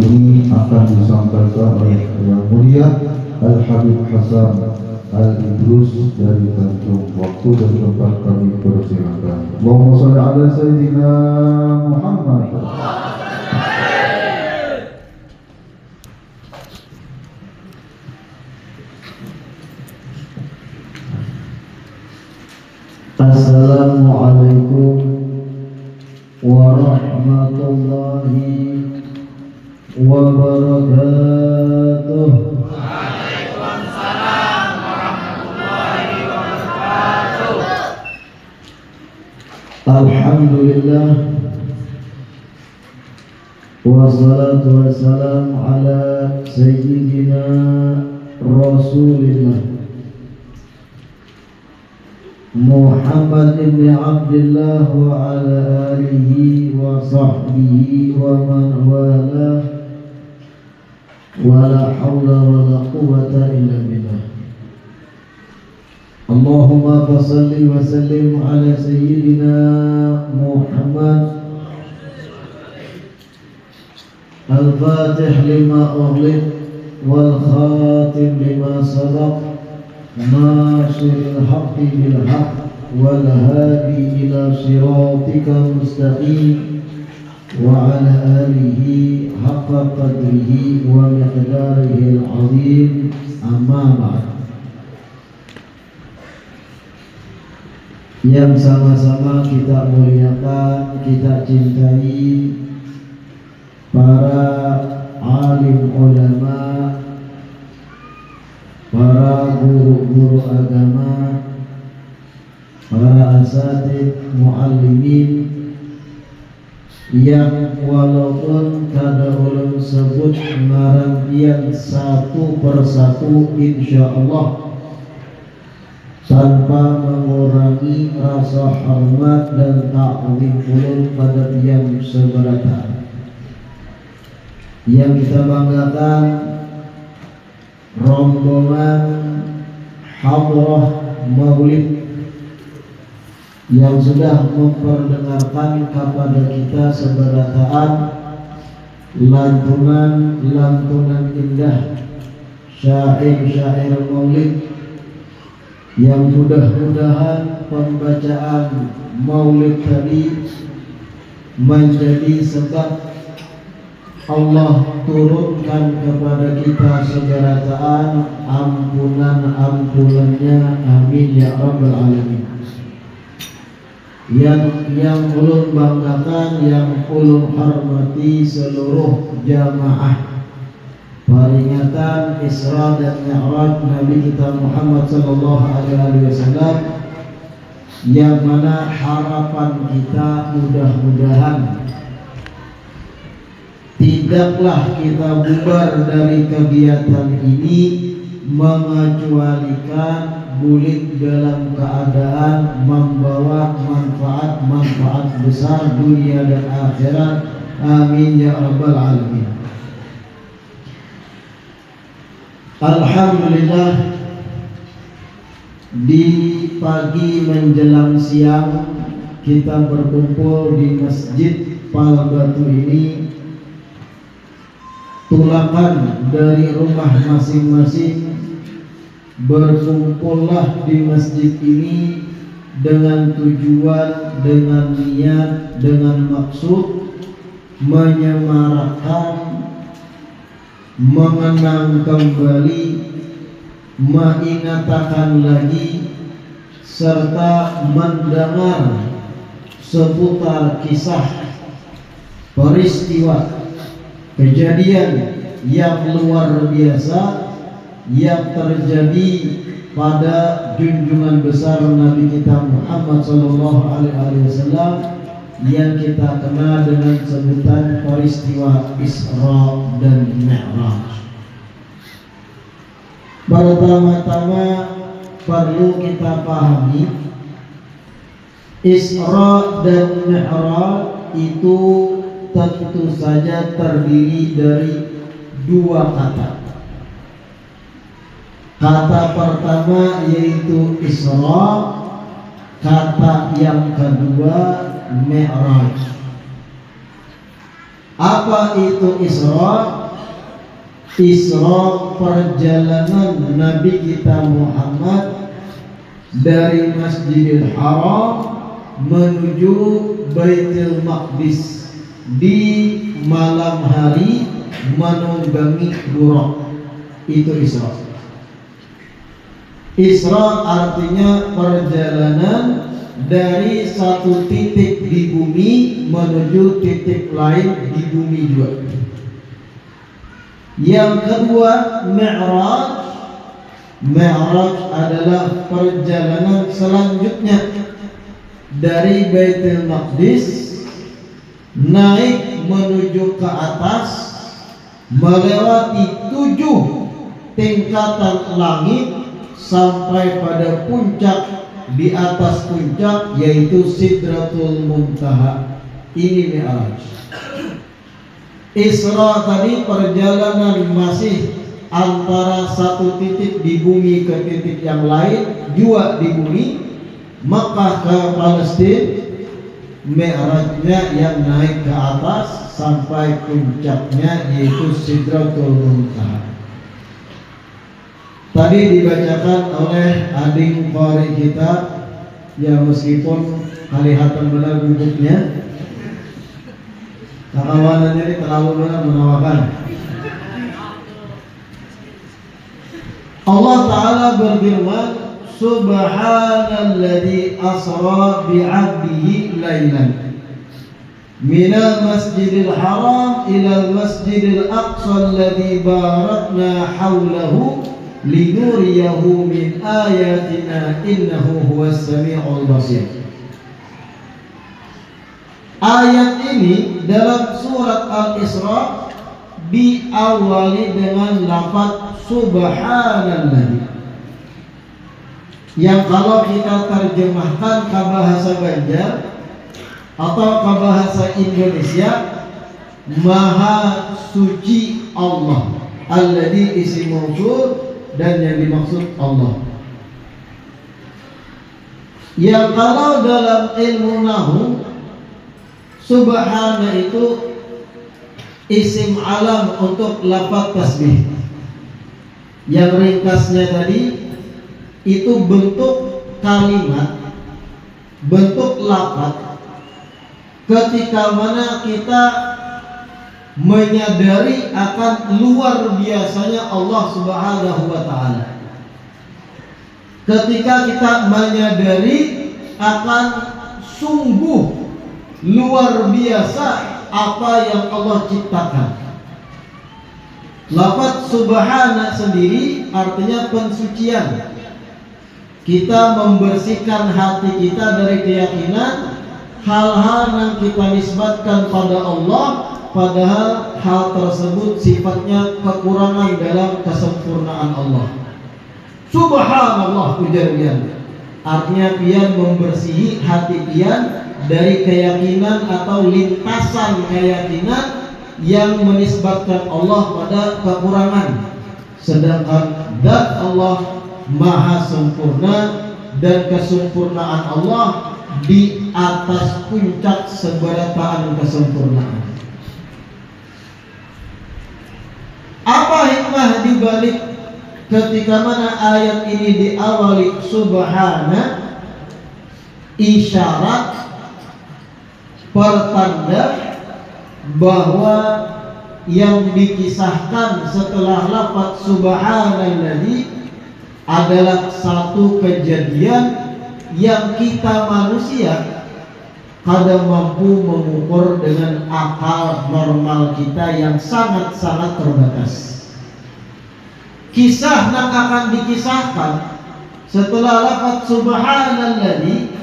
ini akan disampaikan oleh Yang Mulia Al-Habib Hasan Al-Idrus dari Tanjung. Waktu dan tempat kami persilakan. Allahumma shalli ala Sayyidina Muhammad. Assalamualaikum warahmatullahi wabarakatuh. Waalaikumsalam warahmatullahi wabarakatuh. Alhamdulillah, wassalatu wassalamu ala sayyidina Rasulillah Muhammad ibn Abdullah wa ala alihi wa sahbihi wa man wala wa la hawla wa la quwwata illa billah. Allahumma salli wa sallim ala sayyidina Muhammad al-fatih lima ughliq wal khatim lima sabaq ناصر الحق بالحق والهادي إلى صراطك المستقيم وعلى آله حق قدره ومقداره العظيم أما بعد. Yang sama-sama kita muliakan, kita cintai para alim ulama, para guru-guru agama, para asatid, muallimin yang walaupun kada ulun sebut ngaran satu persatu insyaallah tanpa mengurangi rasa hormat dan ta'zim ulun pada tiang seberata. Yang kita banggakan rombongan hadrah maulid yang sudah memperdengarkan kepada kita seberataan lantunan indah syair-syair maulid yang mudah-mudahan pembacaan maulid tadi menjadi sebab Allah turunkan kepada kita segerataan ampunan-ampunannya, amin ya rabbal alamin. Yang ulun banggakan, yang ulun hormati seluruh jamaah peringatan Isra dan Mi'raj Nabi kita Muhammad sallallahu alaihi wasallam, yang mana harapan kita mudah-mudahan tidaklah kita bubar dari kegiatan ini mengecualikan bulik dalam keadaan membawa manfaat besar dunia dan akhirat, amin ya rabbal alamin. Alhamdulillah, di pagi menjelang siang kita berkumpul di Masjid Pal Batu ini. Tulakan dari rumah masing-masing berkumpullah di masjid ini dengan tujuan, dengan niat, dengan maksud menyemarakkan, mengenang kembali, mengingatkan lagi, serta mendengar seputar kisah peristiwa kejadian yang luar biasa yang terjadi pada junjungan besar Nabi kita Muhammad sallallahu alaihi wasallam yang kita kenal dengan sebutan peristiwa Isra dan Mi'raj. Pertama-tama perlu kita pahami, Isra dan Mi'raj itu tentu saja terdiri dari dua kata. Kata pertama yaitu Isra, kata yang kedua Mi'raj. Apa itu Isra? Isra perjalanan Nabi kita Muhammad dari Masjidil Haram menuju Baitul Maqdis di malam hari menunggangi buraq. Itu Isra. Isra artinya perjalanan dari satu titik di bumi menuju titik lain di bumi juga. Yang kedua, Mi'raj. Mi'raj adalah perjalanan selanjutnya dari Baitul Maqdis naik menuju ke atas melewati 7 tingkatan langit sampai pada puncak. Di atas puncak yaitu Sidratul Muntaha. Ini Mi'raj. Isra tadi perjalanan masih antara satu titik di bumi ke titik yang lain, juga di bumi, Makkah ke Palestina. Mi'rajnya yang naik ke atas sampai puncaknya yaitu Sidratul Muntaha. Tadi dibacakan oleh adik qari kita, ya meskipun kelihatan benar bentuknya, kawanannya ini terlalu benar menawarkan. Allah Ta'ala berfirman, Subhanalladzi asra bi'abdihi laylan minal masjidil haram ilal masjidil aqsa alladzi barakna hawlahu linuriyahu min ayatina innahu huwas sami'ul basir. Ayat ini dalam surat Al-Isra diawali dengan lafaz subhanallah, yang kalau kita terjemahkan ke bahasa Banjar atau ke bahasa Indonesia, Maha Suci Allah. Alladzi isim mausul dan yang dimaksud Allah. Yang kalau dalam ilmu nahwu, subhana itu isim alam untuk lafaz tasbih. Yang ringkasnya tadi itu bentuk kalimat, bentuk lafaz ketika mana kita menyadari akan luar biasanya Allah Subhanahu wa Ta'ala. Ketika kita menyadari akan sungguh luar biasa apa yang Allah ciptakan. Lafaz subhana sendiri artinya pensucian. Kita membersihkan hati kita dari keyakinan hal-hal yang kita nisbatkan pada Allah, padahal hal tersebut sifatnya kekurangan dalam kesempurnaan Allah. Subhanallah, ujar pian. Artinya pian membersihi hati pian dari keyakinan atau lintasan keyakinan yang menisbatkan Allah pada kekurangan. Sedangkan zat Allah maha sempurna dan kesempurnaan Allah di atas puncak seberataan kesempurnaan. Apa hikmah dibalik ketika mana ayat ini diawali subhana? Isyarat pertanda bahwa yang dikisahkan setelah lafaz subhanalladzi adalah satu kejadian yang kita manusia kadang mampu mengukur dengan akal normal kita yang sangat-sangat terbatas. Kisah yang akan dikisahkan setelah lafaz subhanalladzi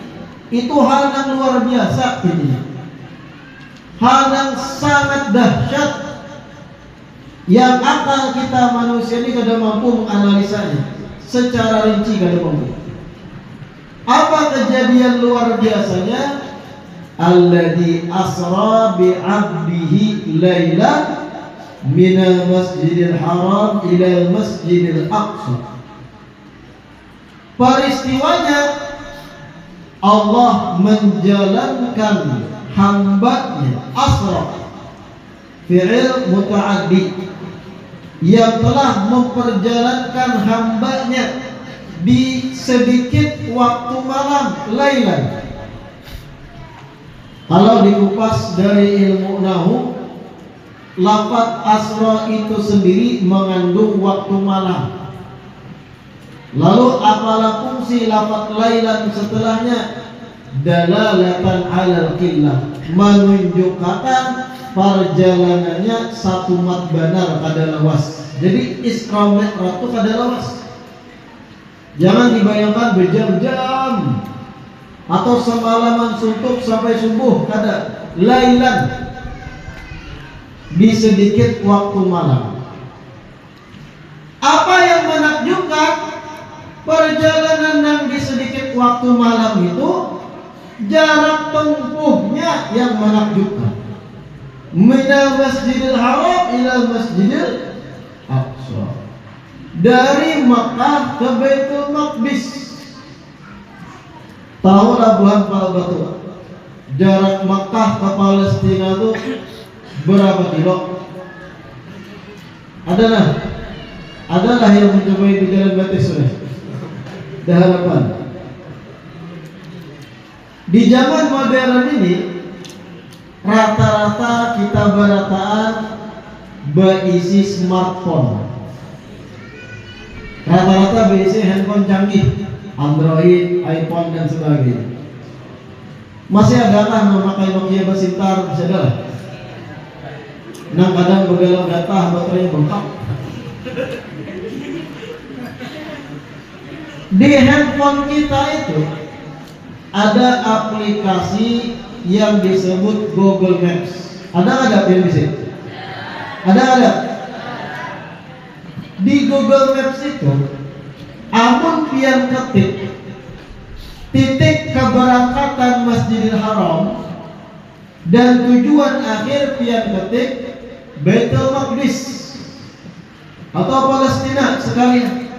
itu hal yang luar biasa ini. Hal yang sangat dahsyat yang akal kita manusia ini kadang mampu menganalisanya secara rinci, kadang mampu. Apa kejadian luar biasanya? Alladzi asra bi 'abdihi lailan minal masjidil haram ilal masjidil aqsa. Peristiwanya Allah menjalankan hambanya asra. fi'il muta'addi yang telah memperjalankan hambanya di sedikit waktu malam lailan. Kalau dikupas dari ilmu nahu, lafaz asra itu sendiri mengandung waktu malam. Lalu apalah fungsi lafaz lailan setelahnya? Dalalatan alal qillah, menunjukkan perjalanannya satu mat banar kada lawas. Jadi isra mi'raj itu kada lawas. Jangan dibayangkan berjam-jam atau semalaman suntuk sampai subuh, kada. Lailan, di sedikit waktu malam. Apa yang menakjubkan? Perjalanan yang di sedikit waktu malam itu jarak tempuhnya yang menakjubkan. Minal Masjidil Haram ila Masjidil Aqsa, dari Makkah ke Baitul Maqdis. Tahu Labuhan Batu, jarak Makkah ke Palestina itu berapa kilo? Adalah yang mencoba di jalan batis sudah. Dah harapan. Di zaman modern ini rata-rata kita berataan berisi smartphone. Rata-rata berisi handphone canggih, Android, iPhone dan sebagainya. Masih adakah memakai Nokia Basintar? Masih ada lah. Nah, kadang begalau data baterainya bengkak. Di handphone kita itu ada aplikasi yang disebut Google Maps. Ada yang di sini? Ada. Di Google Maps itu, amun pian ketik titik keberangkatan Masjidil Haram dan tujuan akhir pian ketik Baitul Maqdis atau Palestina sekalian,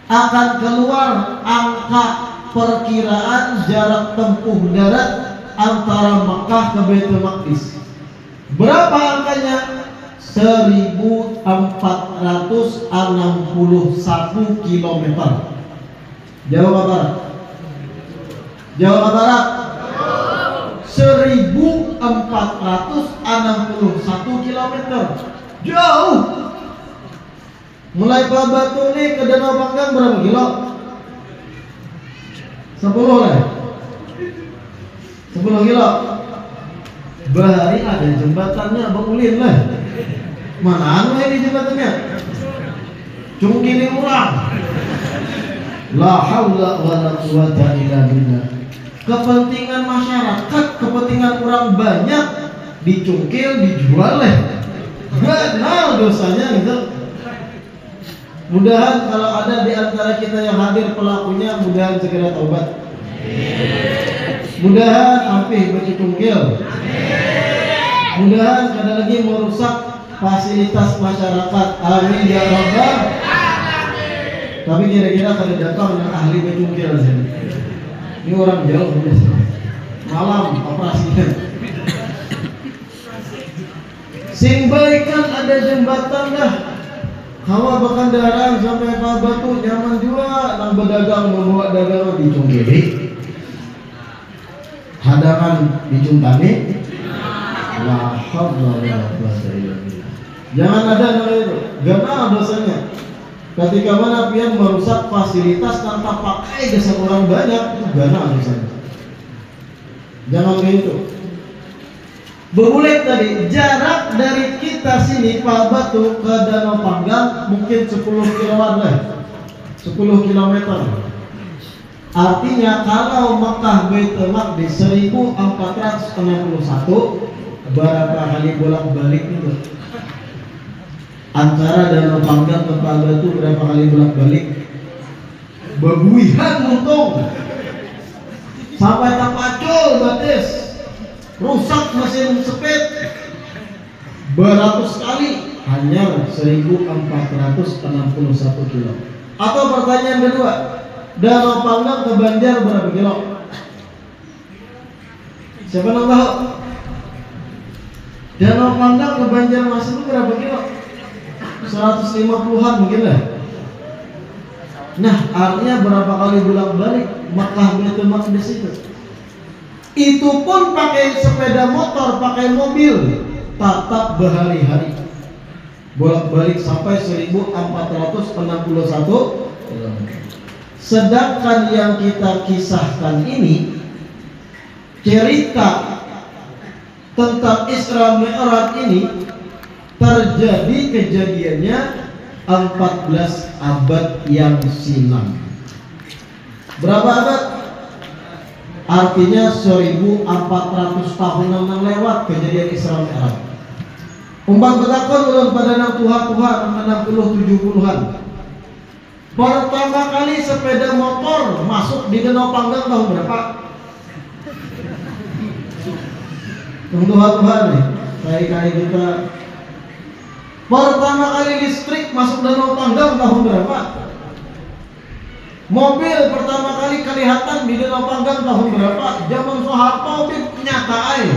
akan keluar angka perkiraan jarak tempuh darat antara Makkah ke Baitul Maqdis. Berapa angkanya? 1461 km. Jauh ke barat? Jauh ke barat? 1461 km. Jauh. Mulai Batu ini ke Danau Panggang berapa kilo? 10 lah. 10 kilo. Bahari ada jembatannya, Bang Ulin lah. Mana ini jembatannya? Cungkini orang. La haula wala quwata illa billah. Kepentingan masyarakat, kepentingan orang banyak dicungkil, dijual lah. Benar dosanya gitu. Mudahan kalau ada di antara kita yang hadir pelakunya, mudahan segera taubat. Mudahan ampih bagi tungkil. Mudahan kada lagi merusak fasilitas masyarakat. Amin ya rabbal. Tapi kira-kira kada datang yang ahli becungkil sini. Ini orang jauh biasa. Malam operasinya. Sing baikan ada jembatan dah. Hawa berkendaraan sampai ke Batu nyaman juga. Nang berdagang membawa dagangan dicungkili, hadangan dicungkani. La haula wala quwwata illa billah. Jangan ada nama itu. Gana dosanya. Ketika mana pian merusak fasilitas tanpa pakai jasa orang banyak, itu gana dosanya. Jangan begitu. Bebulet tadi, jarak dari kita sini Pak Batu ke Danau Panggang mungkin 10 kiloan lah, 10 kilometer. Artinya kalau Makkah Baitul Maqdis 1461, berapa kali bolak-balik itu? Antara Danau Panggang ke Pak Batu berapa kali bolak-balik? Bebuihan untung. Sampai tapacul batis. Rusak mesin sepet beratus kali, hanya 1461 kilo. Atau pertanyaan kedua, Danau Panggang ke Banjar berapa kilo? Siapa yang tahu? Danau Pandang ke Banjarmasin itu berapa kilo? 150-an mungkin lah. Nah, artinya berapa kali bolak-balik Makkah Baitul Maqdis itu? Itu pun pakai sepeda motor, pakai mobil, tatap berhari-hari. Bolak-balik sampai 1461 km. Sedangkan yang kita kisahkan ini cerita tentang Isra Mi'raj ini terjadi kejadiannya 14 abad yang silam. Berapa abad? Artinya 1400 tahun yang lewat kejadian Isra Mi'raj. Umpam betakon belum pada nang Tuhan 60-70-an. Pertama kali sepeda motor masuk di Danau Panggang tahun berapa? Tuhan nih, kali kita. Pertama kali listrik masuk Danau Panggang tahun berapa? Mobil pertama kali kelihatan di Danau Panggang tahun berapa? Zaman Soeharto nyata aja.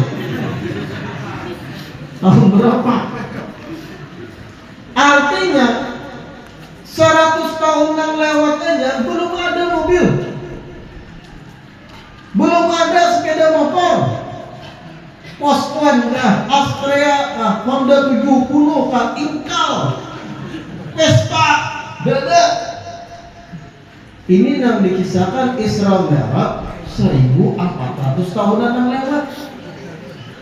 Tahun berapa? Artinya 100 tahun yang lewat aja belum ada mobil, belum ada sepeda motor. Poswan kah, Astrea kah, Honda 70 kah, Inkal, Vespa, Dada. Ini yang dikisahkan Isra Mi'raj 1400 tahunan yang lewat.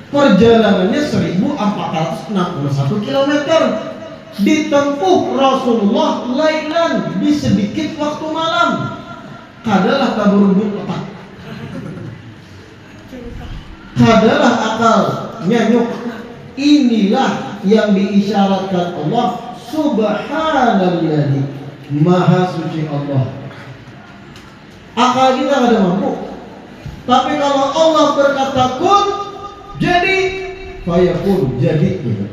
Perjalanannya 1461 km. Ditempuh Rasulullah lailan, di sedikit waktu malam. Kadalah taburubun otak. Kadalah akal nyanyuk. Inilah yang diisyaratkan Allah. Subhanalladzi, maha suci Allah. Akal kita ada mampu. Tapi kalau Allah berkata kun, jadi fayakun, jadi gitu.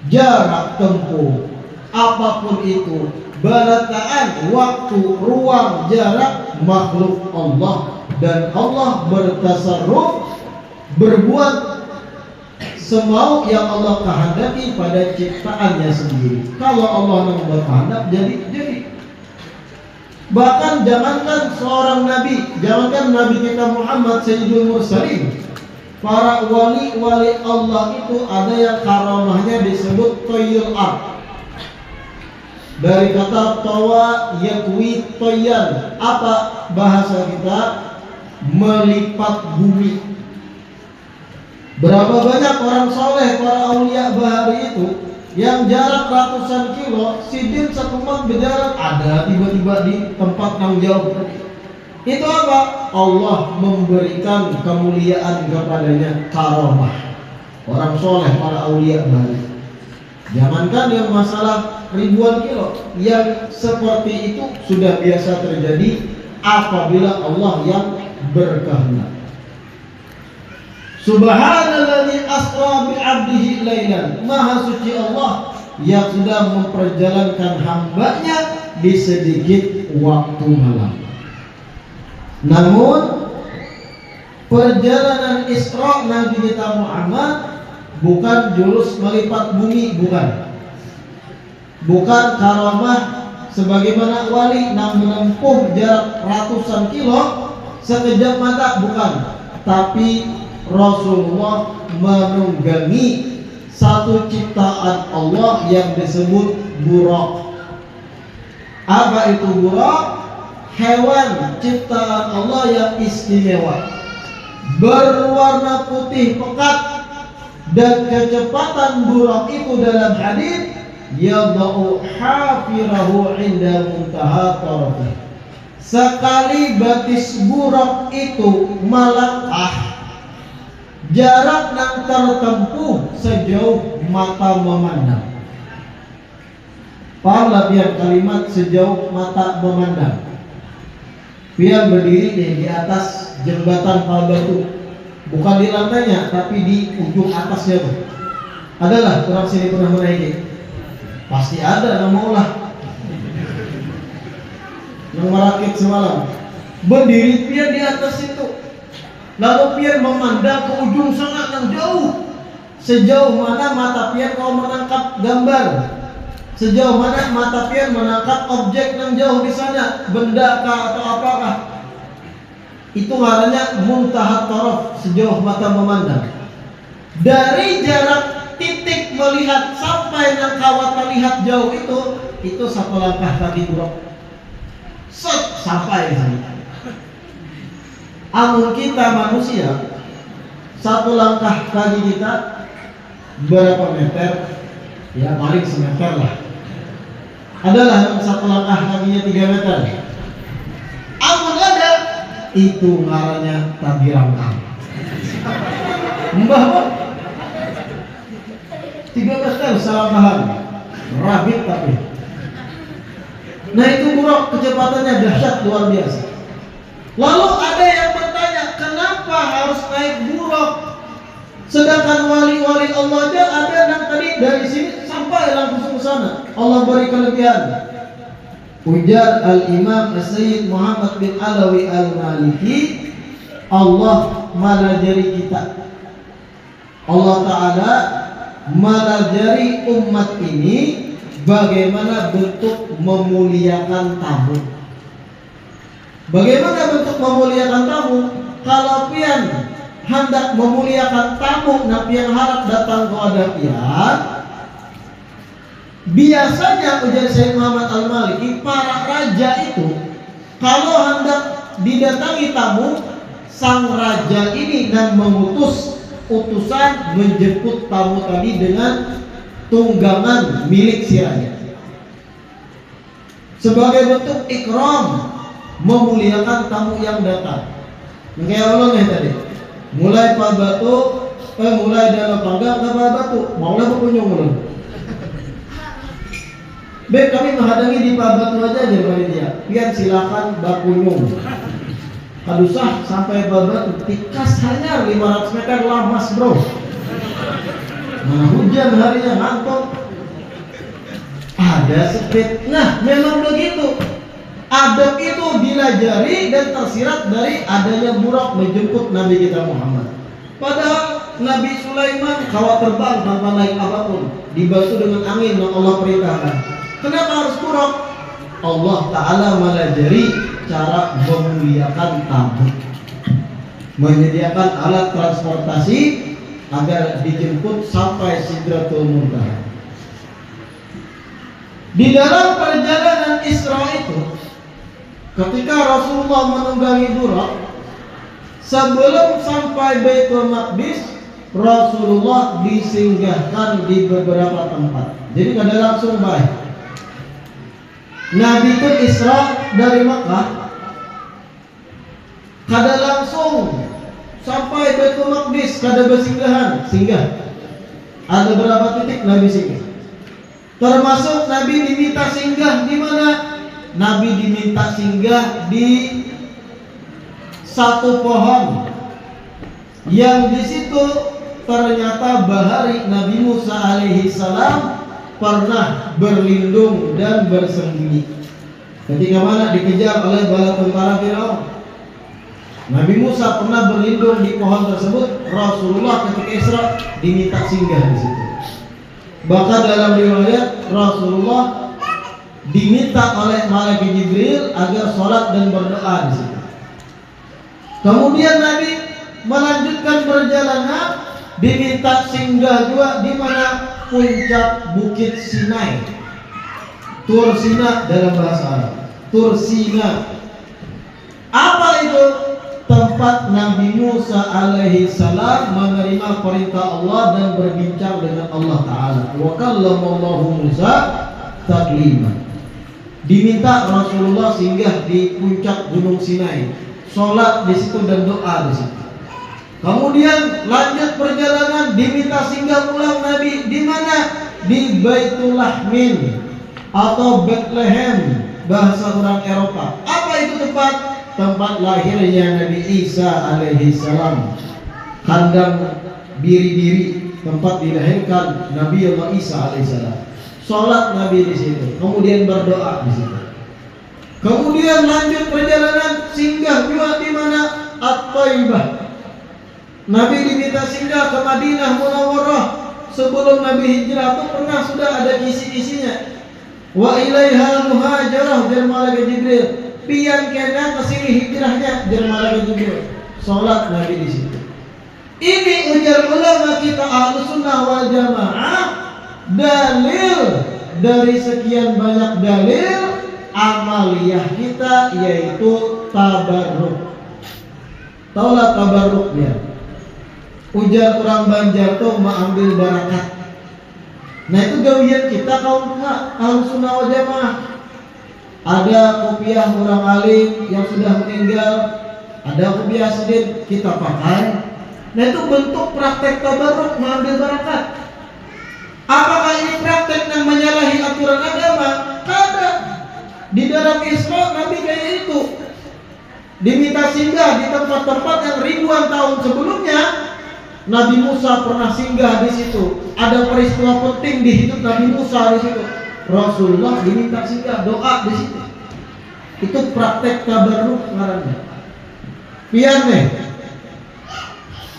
Jarak tempuh apapun itu, balataan, waktu, ruang, jarak, makhluk Allah. Dan Allah bertasarruf, berbuat semau yang Allah kehendaki pada ciptaannya sendiri. Kalau Allah yang berkehendak, jadi. Bahkan jangankan seorang nabi, jangankan Nabi kita Muhammad Sayyidul Mursalin, para wali-wali Allah itu ada yang karamahnya disebut toyul ard. Dari kata tawa yatwi toyan, apa bahasa kita? Melipat bumi. Berapa banyak orang soleh, para aulia bahari itu yang jarak ratusan kilo, sidin satu mat berjalan, ada tiba-tiba di tempat yang jauh. Itu apa? Allah memberikan kemuliaan kepadanya, karamah. Orang soleh, para aulia bahari. Jangankan yang masalah ribuan kilo, yang seperti itu sudah biasa terjadi apabila Allah yang berkehendak. Subhanalladzi asra bi 'abdihi lailan. Maha suci Allah yang sudah memperjalankan hambanya di sedikit waktu malam. Namun perjalanan Isra Nabi kita Muhammad bukan jurus melipat bumi, bukan karamah sebagaimana wali yang menempuh jarak ratusan kilo sekejap mata, bukan. Tapi Rasulullah menunggangi satu ciptaan Allah yang disebut Buraq. Apa itu Buraq? Hewan ciptaan Allah yang istimewa, berwarna putih pekat, dan kecepatan Buraq itu dalam hadis yadau hafirahu inda muntaha tarafih. Sekali batis Buraq itu melangkah, jarak yang tertempuh sejauh mata memandang. Pahala biar kalimat sejauh mata memandang. Biar berdiri di atas jembatan Palbatu, bukan di lantainya, tapi di ujung atasnya tuh. Adalah orang sini pernah menaiki. Pasti ada nama Allah yang merakit semalam. Berdiri pian di atas itu, lalu pian memandang ke ujung sana yang jauh. sejauh mana mata pian kau menangkap gambar, sejauh mana mata pian menangkap objek yang jauh di sana, benda kah atau apakah. Itu ngarannya muntahat taraf, sejauh mata memandang. Dari jarak titik melihat sampai yang kawat lihat jauh itu satu langkah kaki buruk. Set sampai sana. Amun kita manusia, satu langkah kaki kita berapa meter? Ya paling semeter lah. Adalah yang satu langkah kakinya 3 meter. Amun ada, itu ngarannya tabirangkang. Mbah 3 meter salah paham. Rabit tapi. Nah itu buruk, kecepatannya dahsyat luar biasa. Lalu ada yang bertanya, kenapa harus naik buruk? Sedangkan wali-wali Allah aja ada yang tadi dari sini sampai langsung ke sana. Allah beri kelebihan. Ujar Al-Imam As-Sayyid Muhammad bin Alawi Al-Maliki, Allah malajari kita. Allah Ta'ala malajari umat ini bagaimana bentuk memuliakan tamu. Bagaimana bentuk memuliakan tamu? Kalau pian hendak memuliakan tamu, nah pian harap datang kepada pian. Biasanya ujar Syekh Muhammad Al-Maliki, para raja itu kalau hendak didatangi tamu, sang raja ini dan mengutus utusan menjemput tamu tadi dengan tunggangan milik si raja. Sebagai bentuk ikram, memuliakan tamu yang datang. Kayak ulangnya tadi, mulai Pak Batu, mulai dalam panggang ke Pak Batu, maulah berkunjung ulun. Baik, kami menghadangi di Pak Batu aja dia. Pian silakan berkunjung. Kadusah sampai Pak Batu, tikas hanya 500 meter lamas bro. Nah hujan harinya ngantuk. Ada speed. Nah memang begitu. Adab itu dilajari dan tersirat dari adanya buruk menjemput Nabi kita Muhammad. Padahal Nabi Sulaiman kawat terbang tanpa naik apapun, dibantu dengan angin yang Allah perintahkan. Kenapa harus buruk? Allah Ta'ala melajari cara memuliakan tamu, menyediakan alat transportasi agar dijemput sampai Sidratul Muntaha. Di dalam perjalanan Isra itu, ketika Rasulullah menunggangi Buraq, sebelum sampai Baitul Maqdis, Rasulullah disinggahkan di beberapa tempat. Jadi nggak ada langsung baik. Nabi itu Isra dari Makkah, kada langsung sampai Baitul Maqdis, kada bersinggahan, singgah. Ada berapa titik Nabi singgah? Termasuk Nabi diminta singgah di mana? Nabi diminta singgah di satu pohon yang di situ ternyata bahari Nabi Musa alaihi salam pernah berlindung dan bersembunyi. Ketika mana dikejar oleh bala tentara Firaun, Nabi Musa pernah berlindung di pohon tersebut. Rasulullah ketika Isra diminta singgah di situ. Bahkan dalam riwayat Rasulullah diminta oleh malaikat Jibril agar sholat dan berdoa di situ. Kemudian Nabi melanjutkan perjalanan, diminta singgah juga di mana? Puncak Bukit Sinai, Tur Sina dalam bahasa Arab. Tur Sina. Apa itu? Tempat Nabi Musa alaihi salam menerima perintah Allah dan berbincang dengan Allah Ta'ala. Wa kallamallahu Musa taklima. Diminta Rasulullah singgah di puncak Gunung Sinai, sholat di situ dan doa di situ. Kemudian lanjut perjalanan, diminta singgah ulang Nabi di mana? Di Baitul Lahmin atau Bethlehem bahasa orang Eropa. Apa itu tempat? Tempat lahirnya Nabi Isa alaihi salam. Kandang biri-biri, tempat dilahirkan Nabi Allah Isa alaihi salam. Sholat Nabi di situ, kemudian berdoa di situ. Kemudian lanjut perjalanan, singgah juga di mana? At-Thaibah. Nabi diminta singgah ke Madinah Munawwarah. Sebelum Nabi hijrah itu pernah sudah ada kisi-kisinya. Wa ilaiha muhajarah jar malaikat Jibril. Pian kena kesini hijrahnya jar malaikat Jibril. Salat Nabi di situ. Ini ujar ulama kita Ahlussunnah wal Jamaah, dalil dari sekian banyak dalil amaliyah kita yaitu tabarruk. Taulah tabarruknya. Ujar orang Banjar tuh mengambil barakat. Nah itu gawian kita kaum Ahlussunnah wal Jamaah. Ada kopiah orang alim yang sudah meninggal, ada kopiah sedih kita pakai. Nah itu bentuk praktek tabarruk mengambil barakat. Apakah ini praktek yang menyalahi aturan agama? Kada. Di dalam Islam Nabi kayak itu. Diminta singgah di tempat-tempat yang ribuan tahun sebelumnya. Nabi Musa pernah singgah di situ. Ada peristiwa penting di hidup Nabi Musa di situ. Rasulullah diminta singgah doa di situ. Itu praktek tabarruk ngarannya. Pian nih.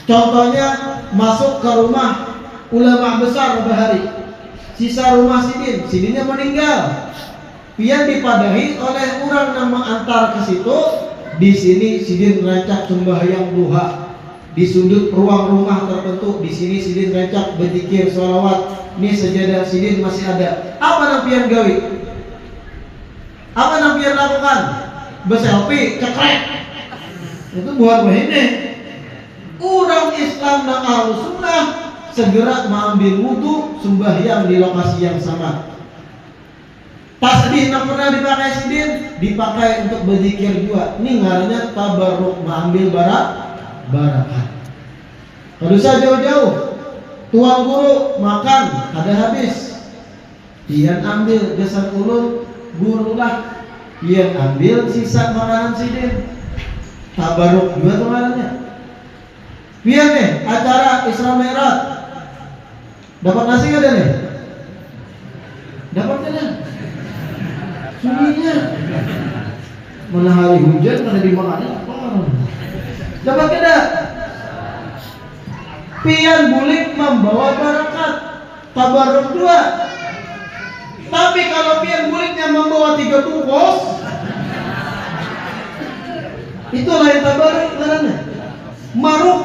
Contohnya masuk ke rumah ulama besar bahari. Sisa rumah Sidinnya meninggal. Pian dipadahi oleh orang yang mengantar ke situ. Di sini Sidin rancak sembahyang duha. Di sudut ruang rumah tertentu, di sini Sidin rancak berzikir sholawat. Ini sejadah Sidin masih ada. Apa yang pian gawi? Apa yang pian lakukan? Berselfie, cekrek. Itu buat begini. Orang Islam dan Ahlussunnah segera mengambil wudu sembahyang di lokasi yang sama. Tasbih yang pernah dipakai Sidin dipakai untuk berzikir juga. Ini ngarannya tabarruk mengambil barakat. Kalau usah jauh-jauh. Tuan guru makan ada habis. Pian ambil gesan ulun guru lah. Pian ambil sisa makanan Sidin. Tabarruk juga tuh ngarannya. Pian nih acara Isra Mi'raj. Dapat nasi ada nih? Dapat kada? Sunyinya. Mana hari hujan mana dimakan apa? Dapat kada? Pian bulik membawa barakat. Tabarruk dua. Tapi kalau pian buliknya membawa 3 bungkus, itu lain tabarruk karena maruk.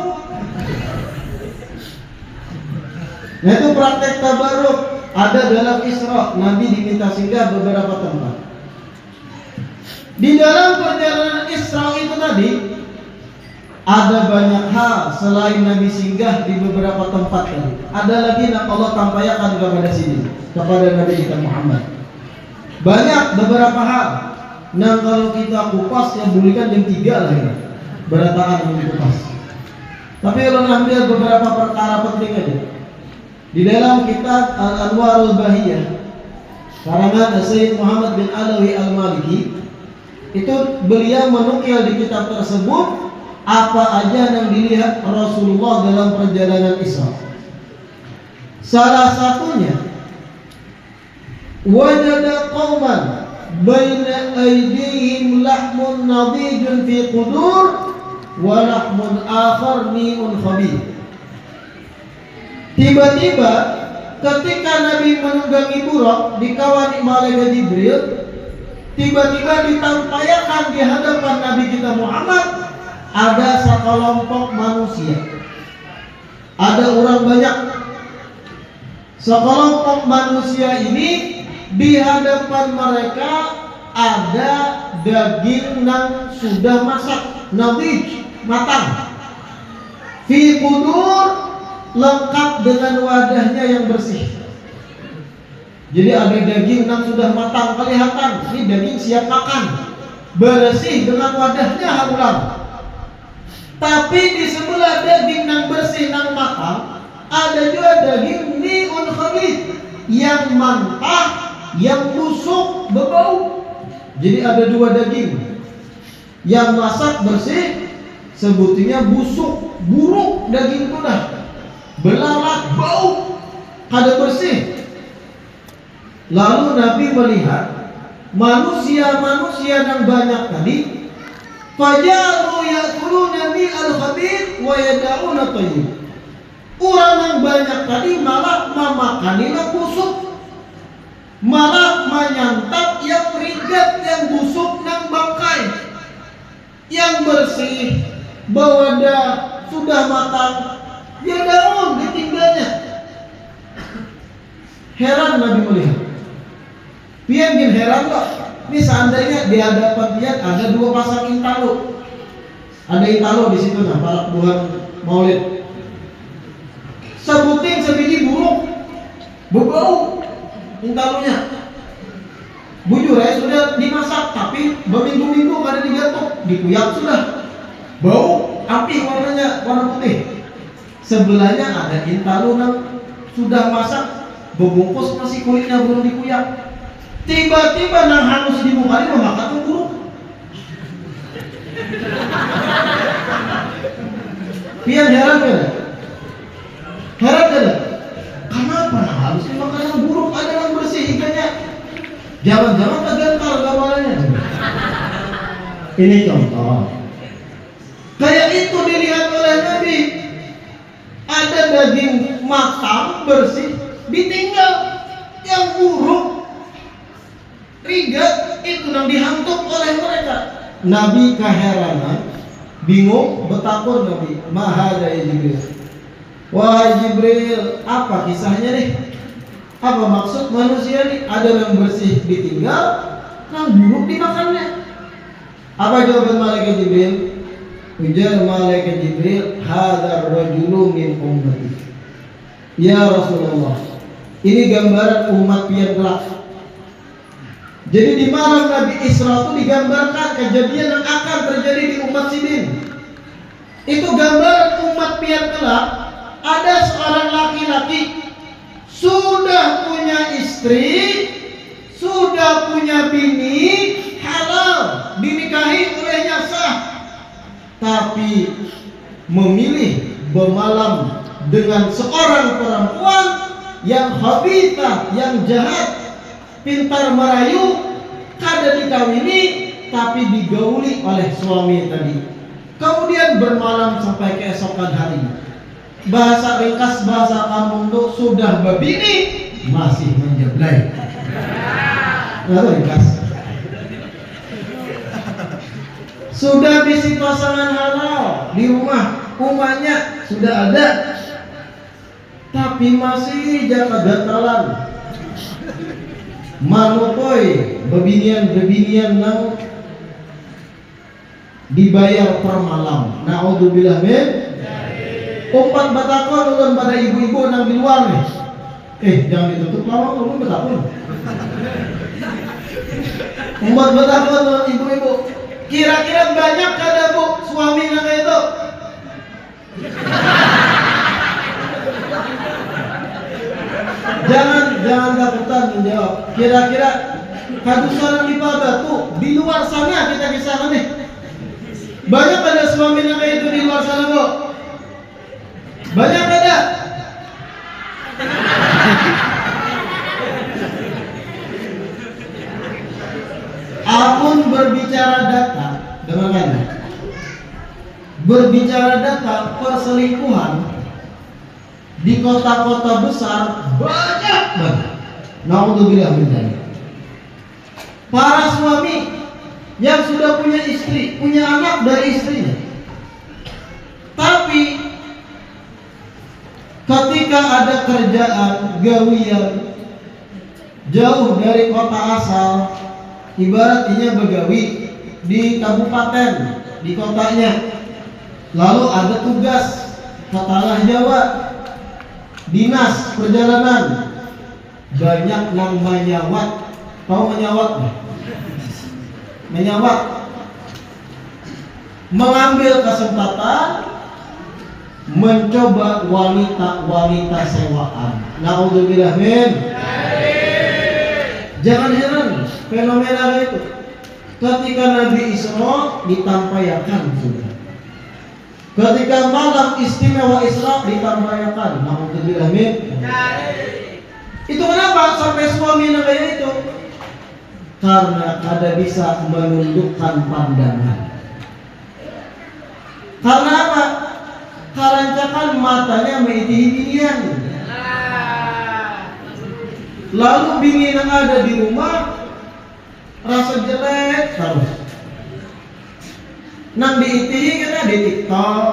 Nah itu praktek tabarruk ada dalam Isra. Nabi diminta singgah beberapa tempat. Di dalam perjalanan Isra itu tadi ada banyak hal selain Nabi singgah di beberapa tempat tadi. Ada lagi yang Allah tampakkan kepada sini kepada Nabi kita Muhammad. Banyak beberapa hal. Nah kalau kita kupas ya bulikan yang 3 lah ya. Berataan yang dikupas. Tapi kalau ambil beberapa perkara penting aja. Di dalam kitab Al-Anwarul Bahiyah karangan Sayyid Muhammad bin Alawi Al-Maliki, itu beliau menukil di kitab tersebut apa aja yang dilihat Rasulullah dalam perjalanan Isra. Salah satunya wajada qauman baina aydihim lahmun nadijun fi qudur wa lahmun akhar ni'un khabith. Tiba-tiba ketika Nabi menunggangi buruk dikawani malaikat Jibril, tiba-tiba ditampakkan di hadapan Nabi kita Muhammad ada sekelompok manusia. Ada orang banyak. Sekelompok manusia ini di hadapan mereka ada daging yang sudah masak, nadij, matang. Fi qudur, lengkap dengan wadahnya yang bersih. Jadi ada daging yang sudah matang kelihatan, ini daging siap makan, bersih dengan wadahnya harulan. Tapi di sebelah daging yang bersih yang matang ada juga daging ni'un khabith, yang mentah, yang busuk, berbau. Jadi ada 2 daging, yang masak bersih, sebutnya busuk, buruk daging itu dah. Belalat, bau, kada bersih. Lalu Nabi melihat manusia-manusia yang banyak tadi Fajalu yakuluna mi al-khabith wa yada'una tayyib. Orang yang banyak tadi malah memakani yang busuk, malah menyantap yang rigat, yang busuk, yang bangkai. Yang bersih bawada sudah matang, ya daun ditinggalnya. Heran Nabi melihat. Pian gin heran kok. Ini seandainya di hadapan dia ada 2 pasang intalo. Ada intalo di situ nah, para Tuhan Maulid. Sebuting sebiji burung berbau intalonya. Bujur ya sudah dimasak tapi berminggu-minggu kada digatuk, dikuyak sudah. Bau api warnanya warna putih. Sebelahnya ada intalo yang sudah masak, berbungkus masih kulitnya belum dikuyak. Tiba-tiba nang hangus di muka ini memakan tuh burung. Pian heran kan? Heran kan? Kenapa nang hangus dimakan yang burung? Ada yang bersih ikannya. Jangan-jangan tergantar gambarannya. Ini contoh. Kayak itu dilihat oleh Nabi. Ada daging matang bersih ditinggal, yang buruk rigat itu yang dihantuk oleh mereka. Nabi keheranan, bingung, bertakun Nabi, mahada ya Jibril. Wahai Jibril, apa kisahnya nih? Apa maksud manusia nih? Ada yang bersih ditinggal, yang buruk dimakannya. Apa jawaban malaikat Jibril? Ujar malaikat Jibril, hadzal rajulu min ummati. Ya Rasulullah, ini gambaran umat pian kelak. Jadi di malam Nabi Isra itu digambarkan kejadian yang akan terjadi di umat Sidin. Itu gambaran umat pian kelak. Ada seorang laki-laki sudah punya istri, sudah punya bini, halal, dinikahi olehnya sah, tapi memilih bermalam dengan seorang perempuan yang khabithah, yang jahat, pintar merayu, kada dikawini tapi digauli oleh suami tadi. Kemudian bermalam sampai keesokan harinya. Bahasa ringkas, bahasa kampung itu sudah berbini masih menjeblay. Nah, ringkas. Sudah bisi pasangan halal di rumah, rumahnya sudah ada, tapi masih jaga gatalan. Manopoi bebinian nang dibayar per malam. Naudzubillah min. Umpat batakon ulun pada ibu-ibu nang di luar nih. Jangan ditutup lama, ulun batakon. Umpat batakon ulun ibu-ibu. Kira-kira banyak kada bu suami nang itu? Jangan takutan menjawab. Kira-kira kadusan di Batu di luar sana kita bisa nih. Banyak ada suami nang itu di luar sana bu? Banyak ada. Apun berbicara data, dengarkan. Berbicara data perselingkuhan di kota-kota besar banyak banget. Naudzubillah min dzalik. Para suami yang sudah punya istri, punya anak dari istrinya, tapi ketika ada kerjaan gawian jauh dari kota asal, ibaratnya begawi di kabupaten, di kotanya, lalu ada tugas ke tanah Jawa, dinas perjalanan, banyak yang menyawat. Tahu menyawat? Menyawat, mengambil kesempatan mencoba wanita-wanita sewaan. Naudzubillah min. Jangan heran fenomena itu. Ketika Nabi Isra ditampaikan sudah. Ketika malam istimewa Isra ditampaikan. Naudzubillah min. Itu kenapa sampai suami Nabi itu? Karena kada bisa menundukkan pandangan. Karena apa? Karancakan matanya mengitihi binian. Lalu bini yang ada di rumah rasa jelek terus. Nang diitihi kita di TikTok,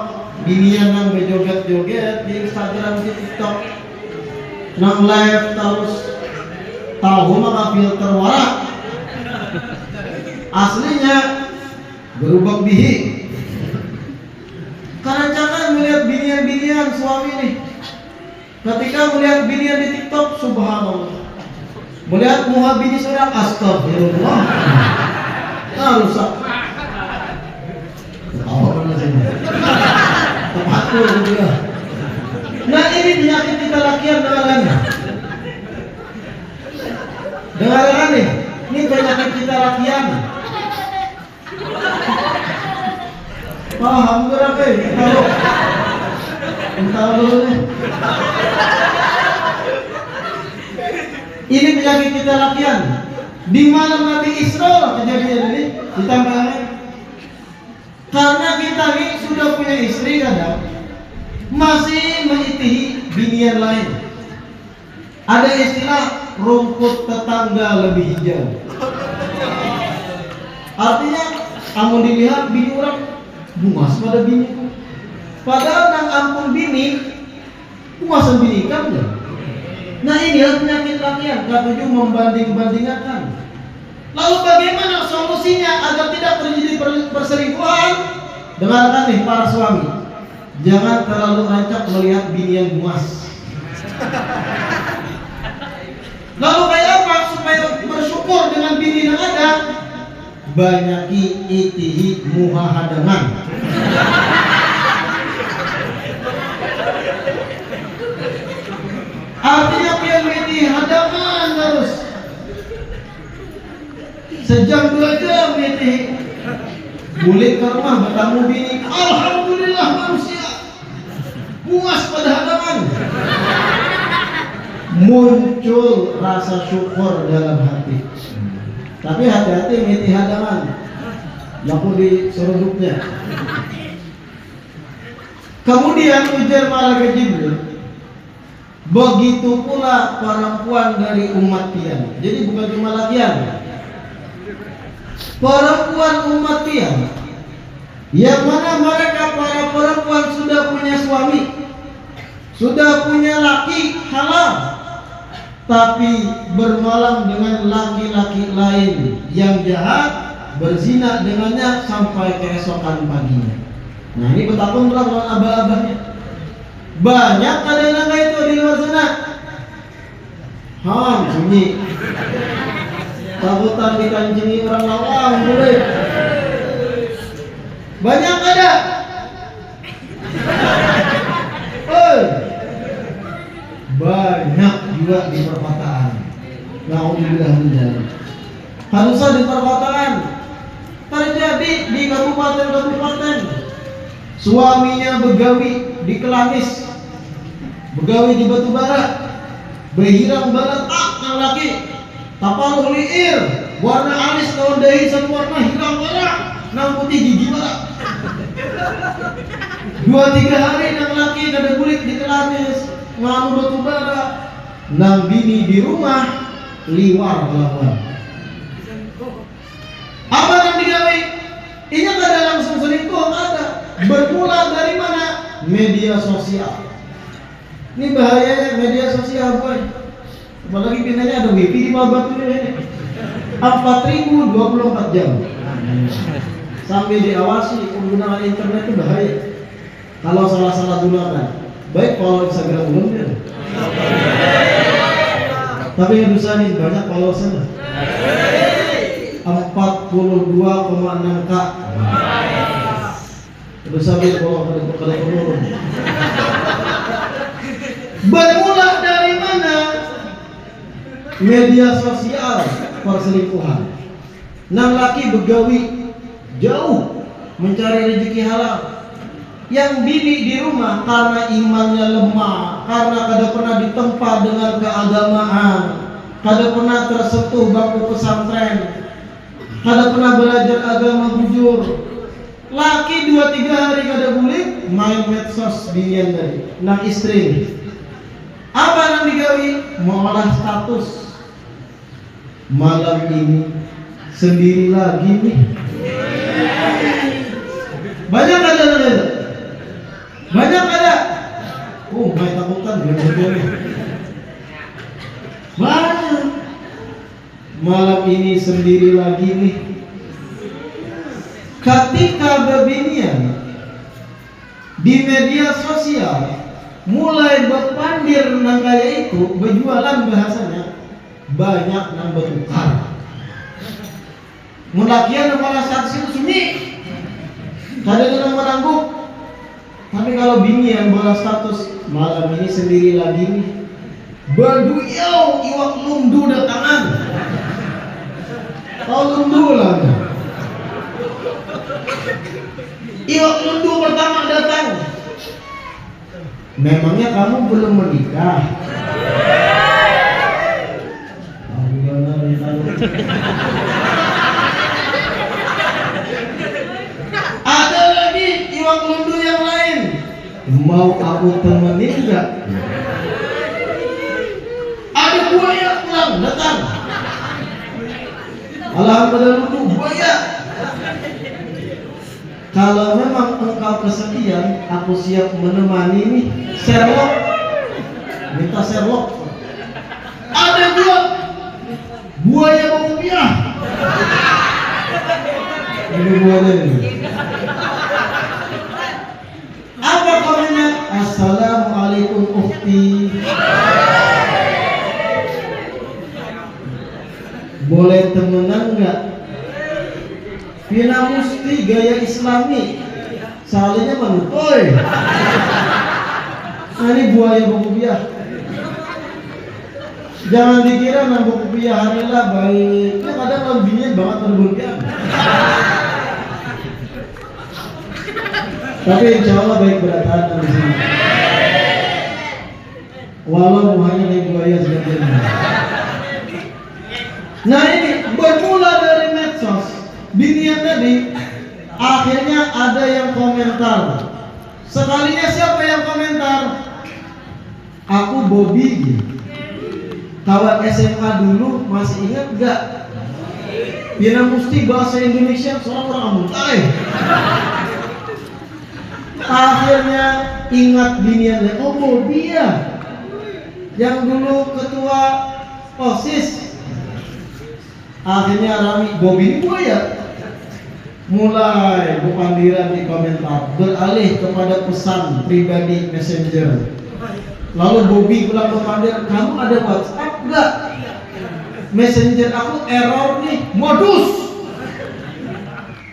binian nang berjoget-joget di Instagram, di TikTok, nang live terus. Tahu maka filter warak. Aslinya berubah bihi. Karena jangan melihat binian-binian suami nih. Ketika melihat binian di TikTok, subhanallah. Melihat muha bini seorang, astagfirullah. Nah, rusak. Apa mana sih? Tepatku juga. Nah, ini penyakit kita lakian dengarkannya. Dengarkan nih, ini penyakit kita lakian. Paham berapa ya? Tahu dulu nih. Ini penyakit kita lakian. Di malam Nabi Isra kejadian ini ditambah. Karena kita ini sudah punya istri kadang masih mengitihi binian lain. Ada istilah rumput tetangga lebih hijau. Artinya kamu dilihat bini orang buas pada bini. Padahal nang ampun bini puasan bini kan ya. Nah inilah penyakit lakian. Ketujuh membanding-bandingkan. Lalu bagaimana solusinya agar tidak terjadi perselingkuhan? Dengarkan nih para suami, jangan terlalu rancak melihat bini yang buas. Lalu kayak apa supaya bersyukur dengan bini yang ada? Banyaki itihi muhahadangan. Artinya yang itihi hadangan terus. Sejam 2 jam itihi. Boleh ke rumah bertemu bini. Alhamdulillah manusia puas pada hadangan. Muncul rasa syukur dalam hati. Tapi hati-hati mengikuti hadangan. Lalu di seruduknya. Kemudian ujar malaikat Jibril, begitu pula perempuan dari umat pian. Jadi bukan cuma lakian. Perempuan umat pian, yang mana mereka para perempuan sudah punya suami, sudah punya laki halal, tapi bermalam dengan laki-laki lain yang jahat, berzina dengannya sampai keesokan paginya. Nah ini betapa melawan abah-abahnya. Banyak kadang-kadang itu di luar sana. Sunyi. Takutan dikancingi orang lawang boleh. Banyak ada. Banyak juga di perkotaan. Alhamdulillah menjadi. Harusnya di perkotaan terjadi di kabupaten-kabupaten. Suaminya begawi di Kelamis, begawi di Batubara, behirang barat nang laki, tapal liir, warna alis tahun dahi satu warna hirang barat, nang putih gigi barat. 2-3 hari nang laki ada kulit di Kelamis, nganu Batubara, nang bini di rumah liwar lawan. Apa yang digawe? Ini nggak ada langsung selingkuh, ada. Bermula dari mana? Media sosial. Ini bahayanya media sosial, boy. Apalagi pindahnya ada wifi di bawah batu ini. 4.000 24 jam. Sampai diawasi penggunaan internet itu bahaya. Kalau salah-salah gunakan. Baik kalau Instagram belum ya. Tapi yang bisa nih banyak followersnya. 42,6K. Terus sampai kalau kada turun. Bermula dari mana? Media sosial perselingkuhan. Nang laki begawi jauh mencari rezeki halal. Yang bini di rumah karena imannya lemah, karena kada pernah ditempa dengan keagamaan, kada pernah tersentuh bangku pesantren, kada pernah belajar agama bujur, Laki 2-3 hari kada boleh main medsos binian tadi, nang istri. Apa nang digawi? Mengolah status. Malam ini sendiri lagi nih. Banyak ada. Banyak ada. Oh, main takutan bener-bener. Banyak. Malam ini sendiri lagi nih. Ketika bebinian di media sosial mulai berpandir nang kaya itu, berjualan bahasanya banyak nang bertukar. Mulakian kepala status itu sunyi, kadang-kadang menangguk. Tapi kalau binian bola status malam ini sendiri lagi nih, berduyau iwak lumdu datangan. Kau lumdu lah. Iwak lumdu pertama datang. Memangnya kamu belum menikah? Ada lagi iwak lumdu yang lain. Mau aku temenin enggak? Ada buaya pulang datang. Alhamdulillah lumdu buaya. Kalau memang engkau kesepian, aku siap menemani nih. Sherlock, minta Sherlock. Ada dua buaya rupiah. Ini buaya ini. Apa komennya? Assalamualaikum ukhti. Boleh temenan enggak? Pina musti gaya islami. Salahnya manutoy. Ini buaya rupiah. Jangan dikira nang rupiah harilah baik. Ya kadang lebihnya banget berlebihan. Tapi insya Allah baik beratan di sini. Walau hanya naik buaya sebagian. Nah ini bermula dari medsos. Binian tadi akhirnya ada yang komentar. Sekalinya siapa yang komentar? Aku Bobby. Kawan SMA dulu masih ingat gak? Pina musti bahasa Indonesia seorang orang amutai. Akhirnya ingat biniannya. Oh Bobby ya, yang dulu ketua OSIS. Akhirnya rame Bobby ini buaya. Mulai berpandiran di komentar, beralih kepada pesan pribadi messenger. Lalu Bobby pulang berpandir, kamu ada WhatsApp enggak? Messenger aku error nih, modus.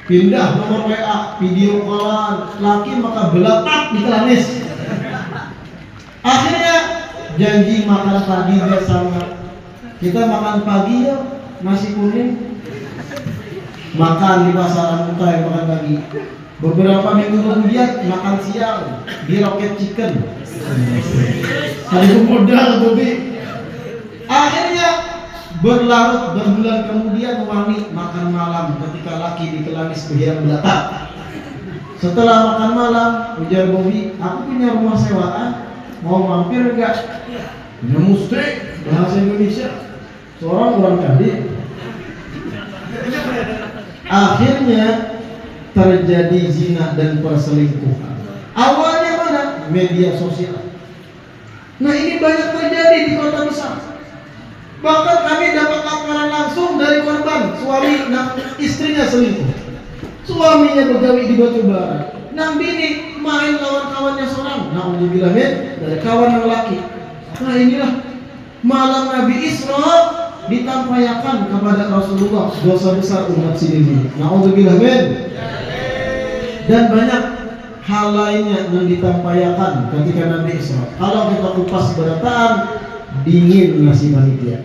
Pindah nomor WA, video callan, laki maka belatak di kelamis. Akhirnya janji makan pagi bersama. Kita makan pagi ya, nasi kuning. Makan di pasaran Mutai, makan pagi. Beberapa minggu kemudian makan siang di Rocket Chicken. Hari modal Bobby. Akhirnya berlarut berbulan kemudian wangi makan malam ketika laki di kelamis berhiang belata. Setelah makan malam, ujar Bobby, aku punya rumah sewaan, mau mampir enggak? Punya musti bahasa Indonesia. Seorang orang tadi. Akhirnya terjadi zina dan perselingkuhan. Awalnya mana? Media sosial. Nah ini banyak terjadi di kota besar. Bahkan kami dapat laporan langsung dari korban. Suami, istrinya selingkuh. Suaminya begawi di Batubara. Nang bini main lawan kawannya seorang. Alhamdulillah dari kawan yang laki. Nah inilah malam Nabi Isra ditampaykan kepada Rasulullah dosa besar umat sini. Na'udzubillah min. Dan banyak hal lainnya yang ditampaykan ketika Nabi Isra. Kalau kita kupas berataan, dingin nasi panitia.